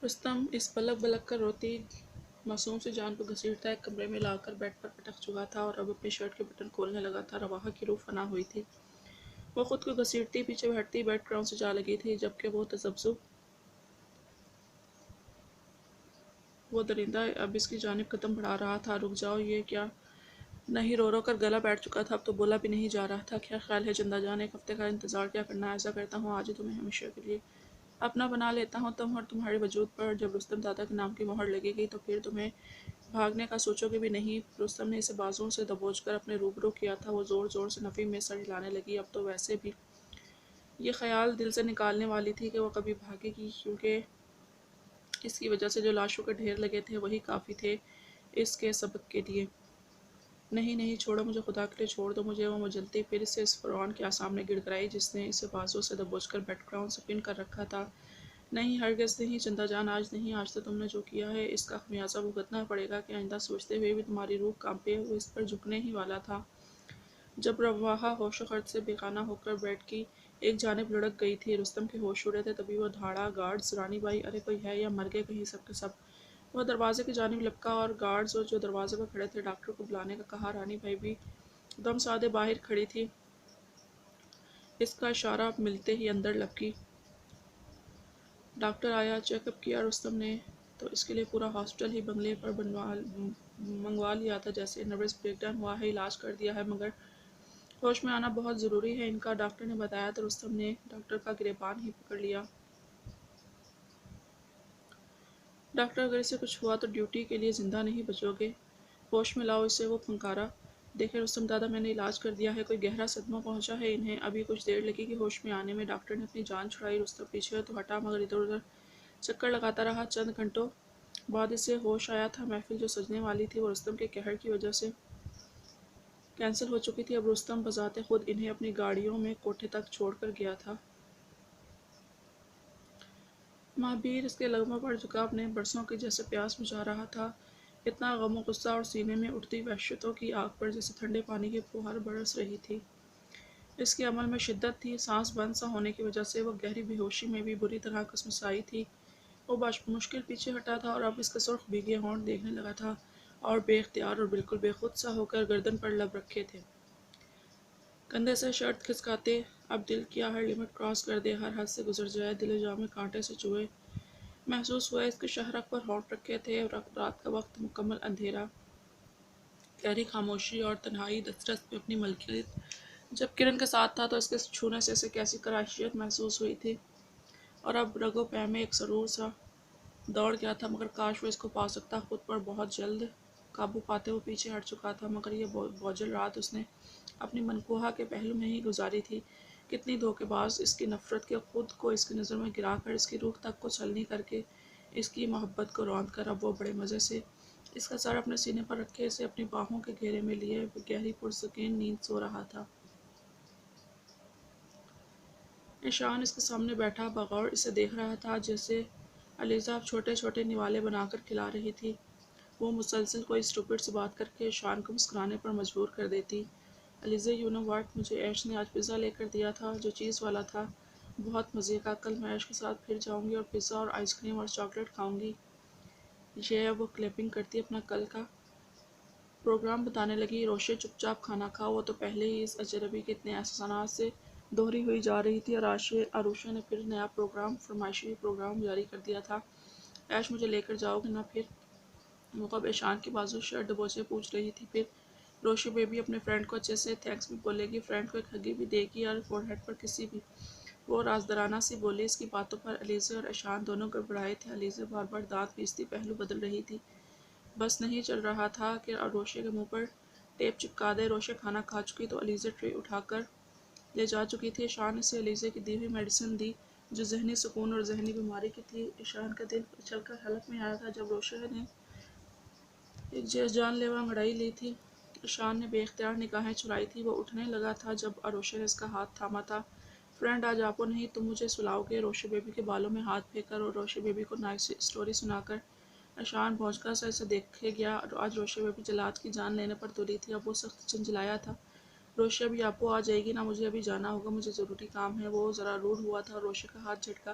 رستم اس بلک بلک کر روتی معصوم سی جان کو گھسیٹتا ایک کمرے میں لا کر بیڈ پر پٹک چکا تھا اور اب اپنی شرٹ کے بٹن کھولنے لگا تھا۔ رواحہ کی روح فنا ہوئی تھی۔ وہ خود کو گھسیٹتی پیچھے ہٹتی بیڈ گراؤنڈ سے جا لگی تھی، جبکہ وہ درندہ اب اس کی جانب قدم بڑھا رہا تھا۔ رک جاؤ، یہ کیا؟ نہیں، رو رو کر گلا بیٹھ چکا تھا، اب تو بولا بھی نہیں جا رہا تھا۔ کیا خیال ہے چندہ جان، ایک ہفتے کا انتظار کیا کرنا؟ ایسا کرتا ہوں آج ہی تمہیں ہمیشہ کے لیے اپنا بنا لیتا ہوں۔ تم اور تمہارے وجود پر جب رستم دادا کے نام کی مہر لگے گی تو پھر تمہیں بھاگنے کا سوچو گے بھی نہیں۔ رستم نے اسے بازوؤں سے دبوچ کر اپنے روبرو کیا تھا۔ وہ زور زور سے نفی میں سر ہلانے لگی۔ اب تو ویسے بھی یہ خیال دل سے نکالنے والی تھی کہ وہ کبھی بھاگے گی، کیونکہ اس کی وجہ سے جو لاشوں کے ڈھیر لگے تھے وہی کافی تھے اس کے سبق کے لیے۔ نہیں نہیں، چھوڑو مجھے، خدا کے لیے چھوڑ دو مجھے۔ وہ مجلتی پھر سے اس فرعون کے سامنے گڑ گڑائی جس نے اسے بازو سے دبوچ کر بیڈ گراؤنڈ سے پن کر رکھا تھا۔ نہیں، ہرگز نہیں چندہ جان، آج نہیں۔ آج تو تم نے جو کیا ہے اس کا خمیازہ بھگتنا پڑے گا کہ آئندہ سوچتے ہوئے بھی تمہاری روح کانپے وہ اس پر جھکنے ہی والا تھا۔ جب رواحہ ہوش و خرد سے بے خانہ ہو کر بیڈ کی ایک جانب لڑک گئی تھی، رستم کے ہوش اڑے تھے، تبھی وہ دھاڑا، گارڈز، رانی بائی، ارے کوئی ہے یا مر گئے کہیں سب کے سب؟ وہ دروازے کی جانب لپکا اور گارڈز جو دروازے پر کھڑے تھے ڈاکٹر کو بلانے کا کہا۔ رانی بائی بھی دم سادے باہر کھڑی تھی، اس کا اشارہ ملتے ہی اندر لپکی۔ ڈاکٹر آیا، چیک اپ کیا۔ رستم نے تو اس کے لیے پورا ہاسپٹل ہی بنگلے پر منگوا لیا تھا، جیسے نروس بریک ڈاؤن ہوا ہے، علاج کر دیا ہے، مگر ہوش میں آنا بہت ضروری ہے ان کا، ڈاکٹر نے بتایا۔ تو رستم نے ڈاکٹر کا گریبان ہی پکڑ لیا۔ ڈاکٹر، اگر اسے کچھ ہوا تو ڈیوٹی کے لیے زندہ نہیں بچو گے، ہوش میں لاؤ اسے۔ وہ پھنکارا۔ دیکھیں رستم دادا، میں نے علاج کر دیا ہے، کوئی گہرا صدمہ پہنچا ہے انہیں، ابھی کچھ دیر لگے گی ہوش میں آنے میں۔ ڈاکٹر نے اپنی جان چھڑائی۔ رستم پیچھے تو ہٹا مگر ادھر ادھر چکر لگاتا رہا۔ چند گھنٹوں بعد اسے ہوش آیا تھا۔ محفل جو سجنے والی تھی وہ رستم کے قہر کی وجہ سے کینسل ہو چکی تھی۔ اب رستم بذات خود انہیں اپنی گاڑیوں میں کوٹھے تک چھوڑ کر گیا تھا۔ مہابیر اس کے لغموں پر جھکا اپنے برسوں کی جیسے پیاس بجھا رہا تھا، اتنا غم و غصہ اور سینے میں اٹھتی وحشتوں کی آگ پر جیسے ٹھنڈے پانی کی پھوہار برس رہی تھی۔ اس کے عمل میں شدت تھی، سانس بند سا ہونے کی وجہ سے وہ گہری بے ہوشی میں بھی بری طرح کسمسائی تھی۔ وہ مشکل پیچھے ہٹا تھا اور اب اس کے سرخ بھیگے ہونٹ دیکھنے لگا تھا اور بے اختیار اور بالکل بے خود سا ہو کر گردن پر لب رکھے تھے، کندھے سے شرٹ کھسکاتے۔ اب دل کیا ہر لمٹ کراس کر دے، ہر حد سے گزر جائے، دل جاں میں کانٹے سے چوئے۔ محسوس ہوا اس کے شہرک پر ہونٹ رکھے تھے، رات کا وقت، مکمل اندھیرا، گہری خاموشی اور تنہائی دسترس میں اپنی ملکیت جب کرن کے ساتھ تھا تو اس کے چھونے سے اسے کیسی کراشیت محسوس ہوئی تھی، اور اب رگ و پے میں ایک سرور سا دوڑ گیا تھا، مگر کاش وہ اس کو پا سکتا۔ خود پر بہت جلد قابو پاتے وہ پیچھے ہٹ چکا تھا، مگر یہ بوجھل رات اس نے اپنی منقوہ کے پہلو میں ہی گزاری تھی۔ کتنی دھوکے باز اس کی نفرت کے خود کو اس کی نظر میں گرا کر، اس کی روح تک کو چھلنی کر کے، اس کی محبت کو روند کر، اب وہ بڑے مزے سے اس کا سر اپنے سینے پر رکھے اسے اپنی باہوں کے گھیرے میں لیے گہری پرسکون نیند سو رہا تھا۔ ایشان اس کے سامنے بیٹھا بغور اسے دیکھ رہا تھا، جیسے علیزہ اب چھوٹے چھوٹے نوالے بنا کر کھلا رہی تھی۔ وہ مسلسل کوئی اسٹوپڈ سی بات کر کے ایشان کو مسکرانے پر مجبور کر دیتی۔ علیزہ، یو نو واٹ، مجھے ایش نے آج پیزا لے کر دیا تھا، جو چیز والا تھا، بہت مزے کا۔ کل میں ایش کے ساتھ پھر جاؤں گی اور پیزا اور آئس کریم اور چاکلیٹ کھاؤں گی۔ یہ وہ کلیپنگ کرتی اپنا کل کا پروگرام بتانے لگی۔ روشے، چپ چاپ کھانا کھاؤ۔ وہ تو پہلے ہی اس اجنبی کے اتنے احسانات سے دوہری ہوئی جا رہی تھی، اور عروشہ نے پھر نیا فرمائشی پروگرام جاری کر دیا تھا۔ ایش، مجھے لے کر جاؤ گے نا پھر؟ وہ اب ایشان کی بازو شرٹ دبوچے پوچھ رہی تھی۔ پھر روشی بیبی اپنے فرینڈ کو اچھے سے تھینکس بھی بولے گی، فرینڈ کو ایک ہگی بھی دے گی اور فور ہیڈ پر کسی بھی۔ وہ رازدارانہ سی بولی۔ اس کی باتوں پر علیزہ اور ایشان دونوں گڑبڑائے تھے۔ علیزہ بار بار دانت پیستی پہلو بدل رہی تھی، بس نہیں چل رہا تھا کہ روشے کے منہ پر ٹیپ چپکا دے۔ روشے کھانا کھا چکی تو علیزہ ٹرے اٹھا کر لے جا چکی تھی۔ ایشان اسے علیزہ کی دی ہوئی میڈیسن دی جو ذہنی سکون اور ذہنی بیماری کی تھی۔ ایشان کا دل اچھل کر حلق میں آیا تھا جب روشے نے ایک جان لیوا انگڑائی لی تھی۔ ایشان نے بے اختیار نگاہیں چرائی تھی۔ وہ اٹھنے لگا تھا جب عروشہ نے اس کا ہاتھ تھاما تھا۔ فرینڈ، آج آپ نہیں، تم مجھے سلاؤ گے؟ روشے بیبی کے بالوں میں ہاتھ پھینک کر اور روشے بیبی کو نائس اسٹوری سنا کر ایشان بھونچکا سا اسے دیکھے گیا۔ آج روشے بیبی جلاد کی جان لینے پر تلی تھی، اب وہ سخت جھنجھلایا تھا۔ روشے، ابھی آپو آ جائے گی نا، مجھے ابھی جانا ہوگا، مجھے ضروری کام ہے۔ وہ ذرا روڈ ہوا تھا اور روشے کا ہاتھ جھٹکا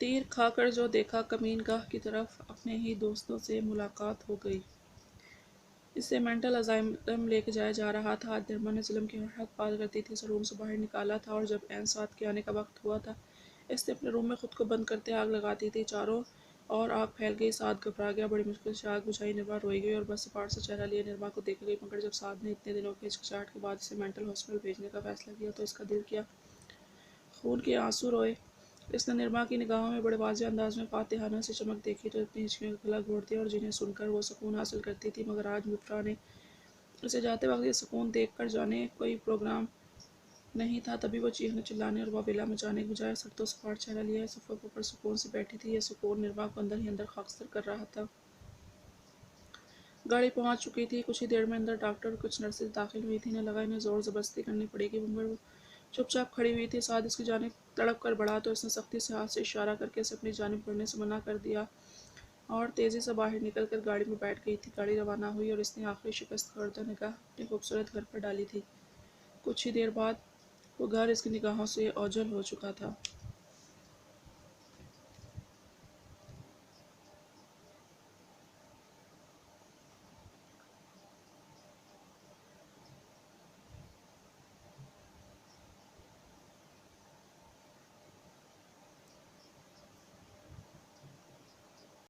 تیر کھا کر جو دیکھا کمین گاہ کی طرف اپنے ہی دوستوں سے ملاقات ہو گئی۔ اسے مینٹل ازائلم لے کے جایا جا رہا تھا۔ آج نرما نے ظلم کی حد پار کر دی تھی، اسے روم سے باہر نکالا تھا، اور جب عین سات کے آنے کا وقت ہوا تھا اس نے اپنے روم میں خود کو بند کرتے آگ لگاتی تھی۔ چاروں اور آگ پھیل گئی۔ سعد گھبرا گیا، بڑی مشکل سے آگ بجھائی۔ نرما روئی گئی اور بس سے پاٹ سے چہرہ لیے نرما کو دیکھ گئی، مگر جب سعد نے اتنے دنوں کی ہچکچاہٹ کے بعد اسے مینٹل ہاسپٹل بھیجنے کا فیصلہ کیا تو اس کا دل کیا خون کے آنسو روئے۔ اس نے نرما کی نگاہوں میں بڑے واضح انداز میں فاتحانہ سی چمک دیکھی، جو اپنی ہچکیوں کا گلا گھونٹتی اور جنہیں سن کر وہ سکون حاصل کرتی تھی، مگر آج مفرا نے اسے جاتے وقت یہ سکون دیکھ کر جانے کوئی پروگرام نہیں تھا۔ تبھی وہ چیخنے چلانے اور واویلا مچانے کے بجائے سختوں سے پاٹ چہرہ لیے صفوں پر پرسکون سے بیٹھی تھی۔ یہ سکون نرما کو اندر ہی اندر خاکستر کر رہا تھا۔ گاڑی پہنچ چکی تھی۔ کچھ ہی دیر میں اندر ڈاکٹر اور کچھ نرسز داخل ہوئی تھیں۔ انہیں لگا انہیں زور زبردستی کرنی پڑے گی، مگر وہ چپ چاپ کھڑی ہوئی تھی۔ سعد اس کی جانب تڑپ کر بڑھا تو اس نے سختی سے ہاتھ سے اشارہ کر کے اسے اپنی جانب مڑنے سے منع کر دیا اور تیزی سے باہر نکل کر گاڑی میں بیٹھ گئی تھی۔ گاڑی روانہ ہوئی اور اس نے آخری شکست خوردہ نگاہ اپنے خوبصورت گھر پر ڈالی تھی۔ کچھ ہی دیر بعد وہ گھر اس کی نگاہوں سے اوجھل ہو چکا تھا۔